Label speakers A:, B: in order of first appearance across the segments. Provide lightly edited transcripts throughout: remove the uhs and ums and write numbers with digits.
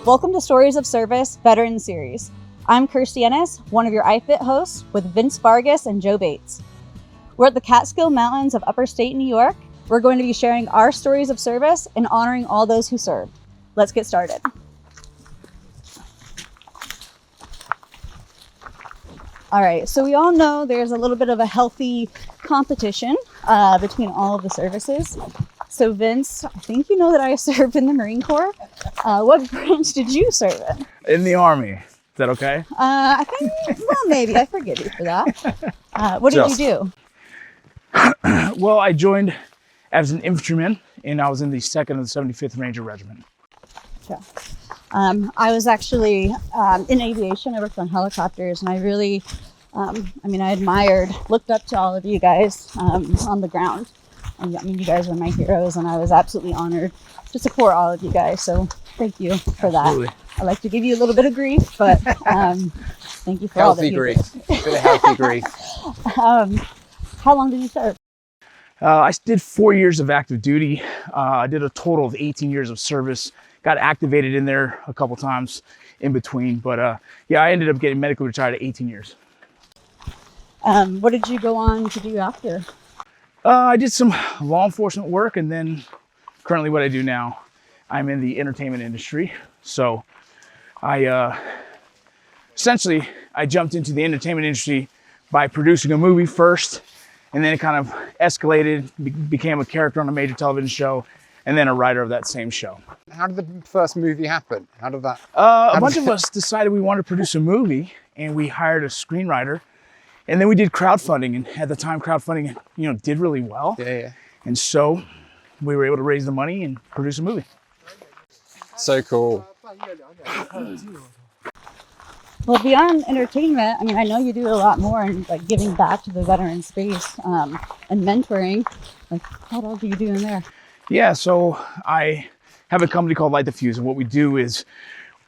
A: Welcome to Stories of Service Veteran Series. I'm Kirstie Ennis, one of your iFIT hosts with Vince Vargas and Joe Bates. We're at the Catskills Mountains of upper state New York. We're going to be sharing our stories of service and honoring all those who served. Let's get started. All right, so we all know there's a little bit of a healthy competition between all of the services. So Vince, I think you know that I served in the Marine Corps. What branch did you serve in?
B: In the Army. Is that okay?
A: I think, well, maybe. I forgive you for that. What did you do?
B: Well, I joined as an infantryman, and I was in the 2nd of the 75th Ranger Regiment.
A: Sure. I was actually in aviation. I worked on helicopters, and I really, I admired, looked up to all of you guys on the ground. And, you guys were my heroes, and I was absolutely honored to support all of you guys. So thank you for
B: Absolutely.
A: that. I like to give you a little bit of grief, but thank you for all that you did.
C: Bit of healthy grief.
A: How long did you serve?
B: I did 4 years of active duty. I did a total of 18 years of service. Got activated in there a couple times in between, but yeah, I ended up getting medically retired at 18 years.
A: What did you go on to do after?
B: I did some law enforcement work, and then currently what I do now, I'm in the entertainment industry. So I essentially jumped into the entertainment industry by producing a movie first, and then it kind of escalated, became a character on a major television show, and then a writer of that same show.
C: How did the first movie happen? How did that?
B: A bunch of us decided we wanted to produce a movie, and we hired a screenwriter, and then we did crowdfunding. And at the time, crowdfunding, did really well.
C: Yeah.
B: And so we were able to raise the money and produce a movie.
C: So cool.
A: Well, beyond entertainment, I know you do a lot more in like giving back to the veteran space and mentoring. Like, what else do you do in there?
B: Yeah, so I have a company called Light the Fuse, and what we do is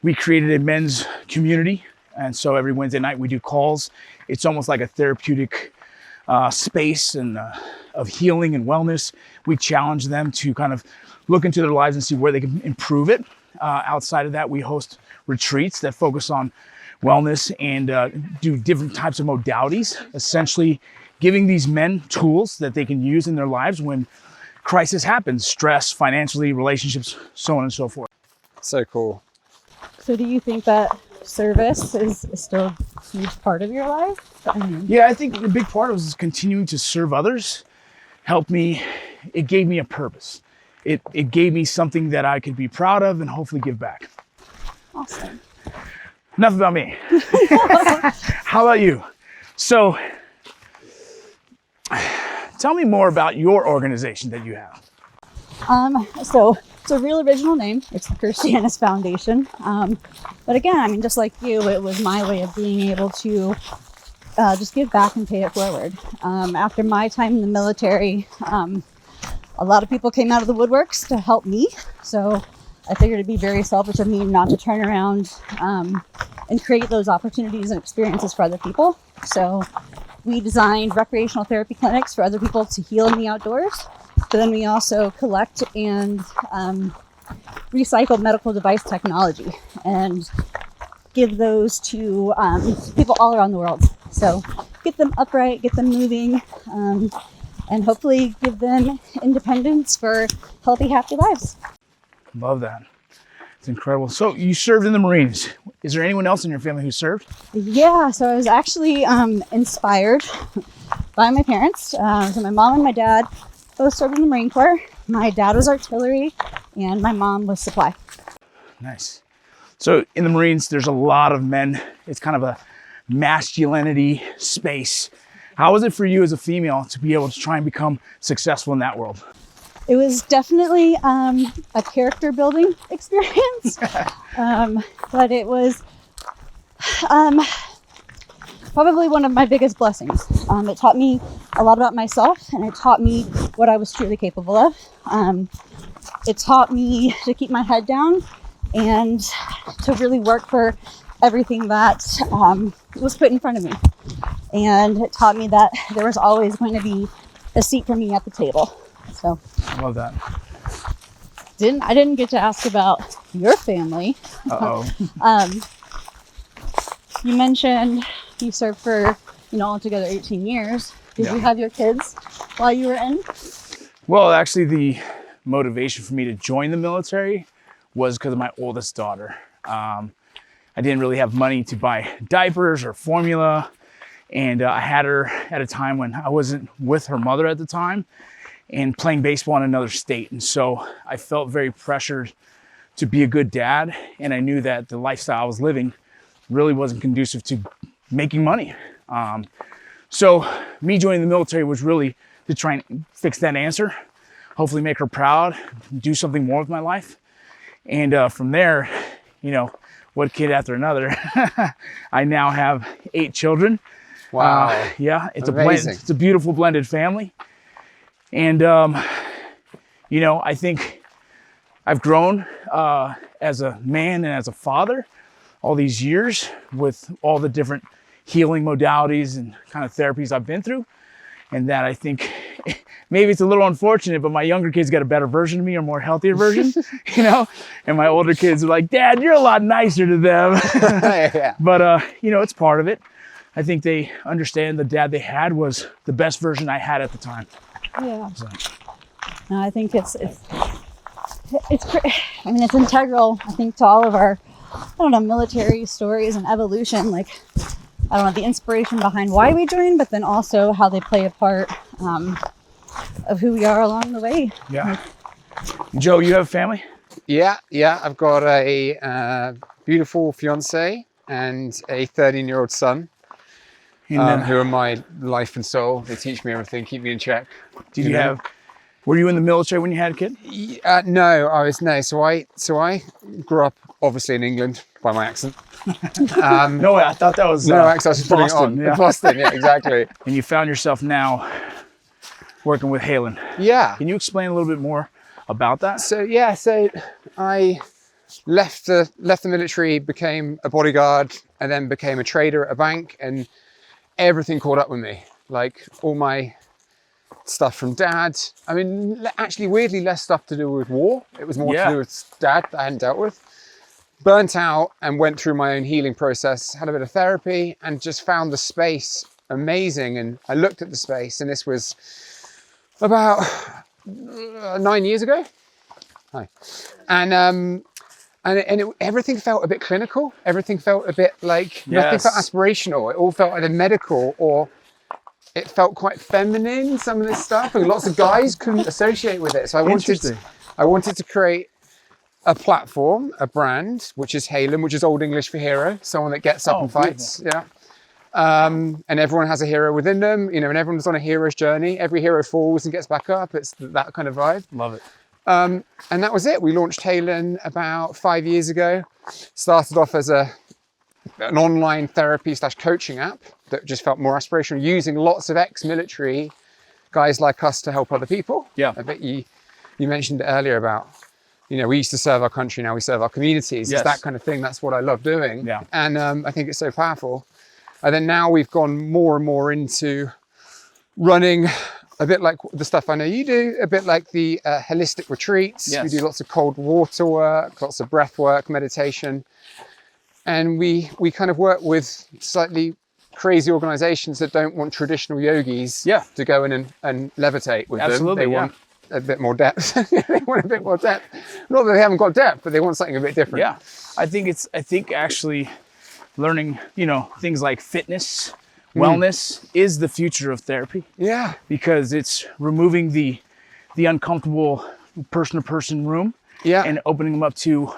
B: we created a men's community, and so every Wednesday night we do calls. It's almost like a therapeutic space and of healing and wellness. We challenge them to kind of look into their lives and see where they can improve it. Outside of that, we host retreats that focus on wellness and do different types of modalities, essentially giving these men tools that they can use in their lives when crisis happens, stress, financially, relationships, so on and so forth.
C: So cool.
A: So do you think that service is still a huge part of your life?
B: Yeah, I think the big part was continuing to serve others. It gave me a purpose. It gave me something that I could be proud of and hopefully give back.
A: Awesome.
B: Enough about me. How about you? So, tell me more about your organization that you have.
A: So it's a real original name. It's the Kirstie Ennis Foundation. But again, just like you, it was my way of being able to just give back and pay it forward. After my time in the military, a lot of people came out of the woodworks to help me. So I figured it'd be very selfish of me not to turn around and create those opportunities and experiences for other people. So we designed recreational therapy clinics for other people to heal in the outdoors. But then we also collect and recycle medical device technology and give those to people all around the world. So get them upright, get them moving, and hopefully give them independence for healthy, happy lives.
B: Love that. It's incredible. So you served in the Marines. Is there anyone else in your family who served?
A: Yeah, so I was actually inspired by my parents. So my mom and my dad both served in the Marine Corps. My dad was artillery and my mom was supply.
B: Nice. So in the Marines, there's a lot of men. It's kind of a masculinity space. How was it for you as a female to be able to try and become successful in that world?
A: It was definitely a character building experience, but it was probably one of my biggest blessings. It taught me a lot about myself, and it taught me what I was truly capable of. It taught me to keep my head down and to really work for everything that was put in front of me. And it taught me that there was always going to be a seat for me at the table. So
B: I love that.
A: I didn't get to ask about your family.
B: Uh-oh.
A: You mentioned you served for, altogether 18 years. Did you have your kids while you were in?
B: Well, actually, the motivation for me to join the military was because of my oldest daughter. I didn't really have money to buy diapers or formula, and I had her at a time when I wasn't with her mother at the time and playing baseball in another state. And so I felt very pressured to be a good dad, and I knew that the lifestyle I was living really wasn't conducive to making money. So me joining the military was really to try and fix that answer, hopefully make her proud, do something more with my life. And from there, one kid after another, I now have 8 children.
C: Wow.
B: Yeah, it's
C: Amazing.
B: a blend. It's a beautiful blended family. And, I think I've grown as a man and as a father all these years with all the different healing modalities and kind of therapies I've been through. And that I think maybe it's a little unfortunate, but my younger kids got a better version of me, or more healthier version, and my older kids are like, Dad, you're a lot nicer to them.
C: Yeah.
B: But, it's part of it. I think they understand the dad they had was the best version I had at the time.
A: Yeah.
B: So.
A: No, I think it's integral, I think, to all of our, military stories and evolution. Like, the inspiration behind why we joined, but then also how they play a part of who we are along the way.
B: Yeah. Joe, you have a family?
C: Yeah. I've got a beautiful fiance and a 13-year-old son, who are my life and soul. They teach me everything, keep me in check.
B: Were you in the military when you had a kid?
C: No, I was no. So I grew up obviously in England by my accent.
B: No way, I thought that was
C: No accent. I was just putting it
B: Boston.
C: on.
B: Yeah.
C: Boston, yeah, exactly.
B: And you found yourself now working with Halen.
C: Yeah.
B: Can you explain a little bit more about that?
C: So I left the military, became a bodyguard, and then became a trader at a bank, and everything caught up with me. Like all my stuff from dad. I mean, actually, weirdly, less stuff to do with war. It was more to do with dad that I hadn't dealt with. Burnt out and went through my own healing process, had a bit of therapy, and just found the space amazing. And I looked at the space, and this was about 9 years ago. Hi. And everything felt a bit clinical. Everything felt a bit like, nothing felt aspirational. It all felt either medical or it felt quite feminine, some of this stuff, and lots of guys couldn't associate with it. So I wanted to create a platform, a brand, which is Halen, which is Old English for hero, someone that gets up and fights.
B: Beautiful.
C: Yeah. And everyone has a hero within them, and everyone's on a hero's journey. Every hero falls and gets back up. It's that kind of vibe.
B: Love it.
C: And that was it. We launched Halen about 5 years ago. Started off as an online therapy / coaching app that just felt more aspirational, using lots of ex-military guys like us to help other people.
B: Yeah.
C: I bet you mentioned it earlier about, we used to serve our country, now we serve our communities.
B: Yes.
C: It's that kind of thing. That's what I love doing.
B: Yeah.
C: And I think it's so powerful. And then now we've gone more and more into running a bit like the stuff I know you do, a bit like the holistic retreats.
B: Yes.
C: We do lots of cold water work, lots of breath work, meditation. And we kind of work with slightly crazy organizations that don't want traditional yogis to go in and levitate with them. They want a bit more depth. They want a bit more depth. Not that they haven't got depth, but they want something a bit different.
B: Yeah. I think actually learning, things like fitness, wellness is the future of therapy.
C: Yeah.
B: Because it's removing the uncomfortable person-to-person room and opening them up to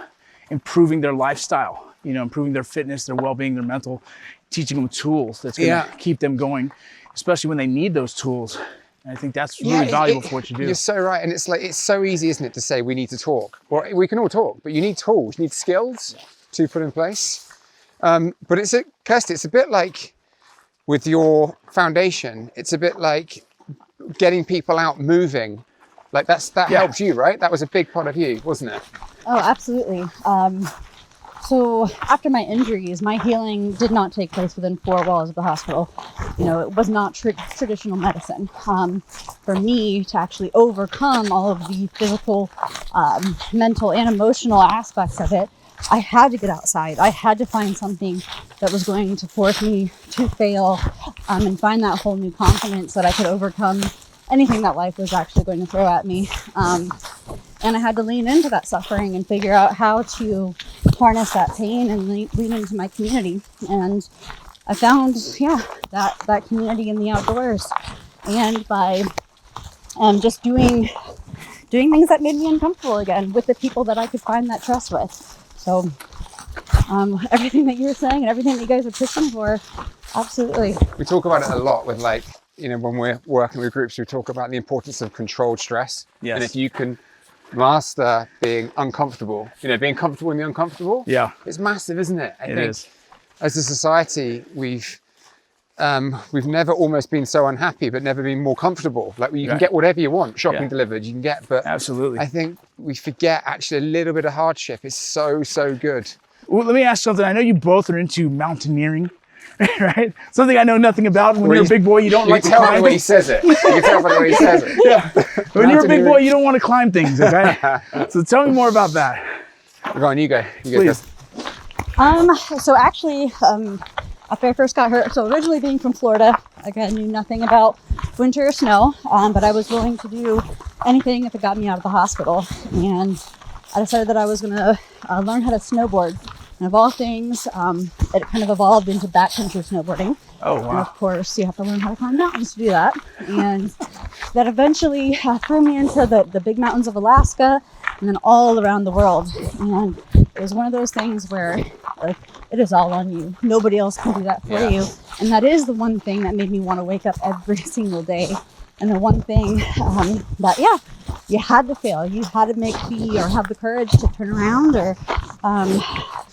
B: improving their lifestyle, improving their fitness, their well-being, their mental, teaching them tools that's going to keep them going, especially when they need those tools. And I think that's really valuable for what you do.
C: You're so right. And it's so easy, isn't it, to say we need to talk. Or we can all talk, but you need tools, you need skills to put in place. But Kirstie, it's a bit like with your foundation, it's a bit like getting people out moving. Like that helped you, right? That was a big part of you, wasn't it?
A: Oh, absolutely. So after my injuries, my healing did not take place within 4 walls of the hospital. You know, it was not traditional medicine. For me to actually overcome all of the physical, mental, and emotional aspects of it, I had to get outside. I had to find something that was going to force me to fail, and find that whole new confidence that I could overcome anything that life was actually going to throw at me. And I had to lean into that suffering and figure out how to harness that pain and lean into my community. And I found, that community in the outdoors. And by just doing things that made me uncomfortable again with the people that I could find that trust with. So everything that you're saying and everything that you guys are pushing for, absolutely.
C: We talk about it a lot with, like, you know, when we're working with groups, we talk about the importance of controlled stress.
B: Yes.
C: And if you can master being uncomfortable, you know, being comfortable in the uncomfortable, it's massive, isn't it? I think
B: is.
C: As a society, we've never almost been so unhappy, but never been more comfortable. Like, you can get whatever you want, shopping delivered, you can get, but
B: absolutely.
C: I think we forget actually a little bit of hardship is so good.
B: Well, let me ask something. I know you both are into mountaineering, right? Something I know nothing about. When you're a big boy, you don't like to climb.
C: You can tell by the way he says it. You can tell by the way he says it.
B: Yeah. When you're a big boy, you don't want to climb things, okay? So tell me more about that.
C: Go on, you go.
B: Please.
A: So actually, after I first got hurt, so originally being from Florida, again, knew nothing about winter or snow, but I was willing to do anything if it got me out of the hospital. And I decided that I was going to learn how to snowboard. And of all things, it kind of evolved into backcountry snowboarding.
B: Oh, wow.
A: And of course, you have to learn how to climb mountains to do that. And that eventually threw me into the big mountains of Alaska and then all around the world. And it was one of those things where, like, it is all on you. Nobody else can do that for you. And that is the one thing that made me want to wake up every single day. And the one thing that, you had to fail. You had to have the courage to turn around, or,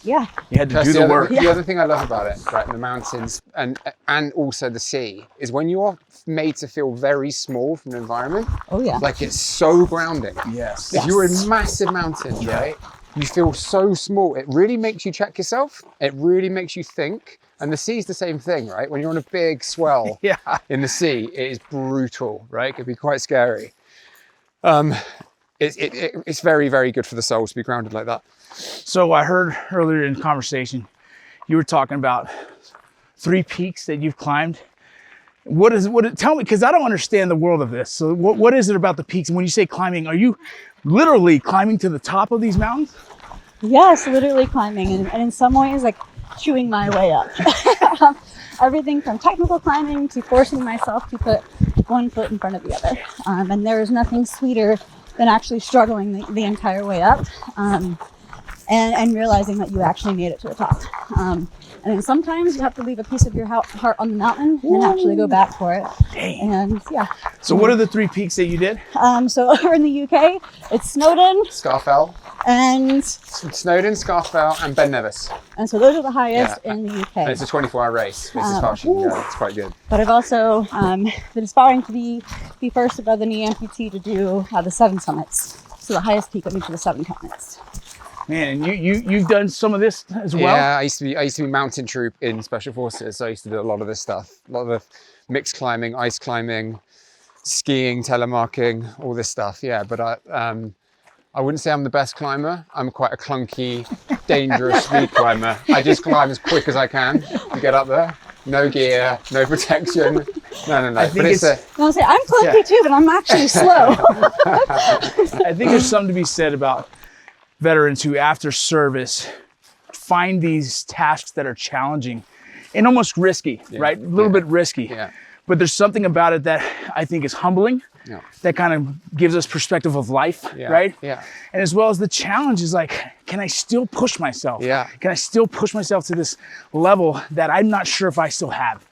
B: You had to do the work.
C: The other thing I love about it, right, in the mountains and also the sea, is when you are made to feel very small from the environment.
A: Oh, yeah.
C: Like, it's so grounding.
B: Yes.
C: If you're in massive mountains, right, you feel so small. It really makes you check yourself. It really makes you think. And the sea is the same thing, right? When you're on a big swell in the sea, it is brutal, right? It can be quite scary. It's very, very good for the soul to be grounded like that.
B: So I heard earlier in the conversation, you were talking about 3 peaks that you've climbed. Tell me, because I don't understand the world of this. So what is it about the peaks? And when you say climbing, are you literally climbing to the top of these mountains?
A: Yes, literally climbing, and in some ways, like, chewing my way up. Everything from technical climbing to forcing myself to put one foot in front of the other. And there is nothing sweeter than actually struggling the entire way up, and realizing that you actually made it to the top. And then sometimes you have to leave a piece of your heart on the mountain and actually go back for it.
B: Dang.
A: And
B: So what are the 3 peaks that you did?
A: So over in the UK, it's Snowdon,
C: Scafell,
A: and
C: Ben Nevis.
A: And so those are the highest in the UK.
C: And it's a 24-hour race. It's as far as you can go. It's quite good.
A: But I've also been aspiring to be first above the knee amputee to do the 7 summits. So the highest peak got me to the 7 summits.
B: Man, you've done some of this as well?
C: Yeah, I used to be mountain troop in Special Forces, so I used to do a lot of this stuff. A lot of the mixed climbing, ice climbing, skiing, telemarking, all this stuff. Yeah, but I wouldn't say I'm the best climber. I'm quite a clunky, dangerous speed climber. I just climb as quick as I can to get up there. No gear, no protection. No.
B: I think
A: I'm clunky too, but I'm actually slow.
B: I think there's something to be said about veterans who, after service, find these tasks that are challenging and almost risky, right? A little bit risky.
C: Yeah.
B: But there's something about it that I think is humbling. Yeah. That kind of gives us perspective of life, right?
C: Yeah.
B: And as well as the challenge is like, can I still push myself?
C: Yeah.
B: Can I still push myself to this level that I'm not sure if I still have?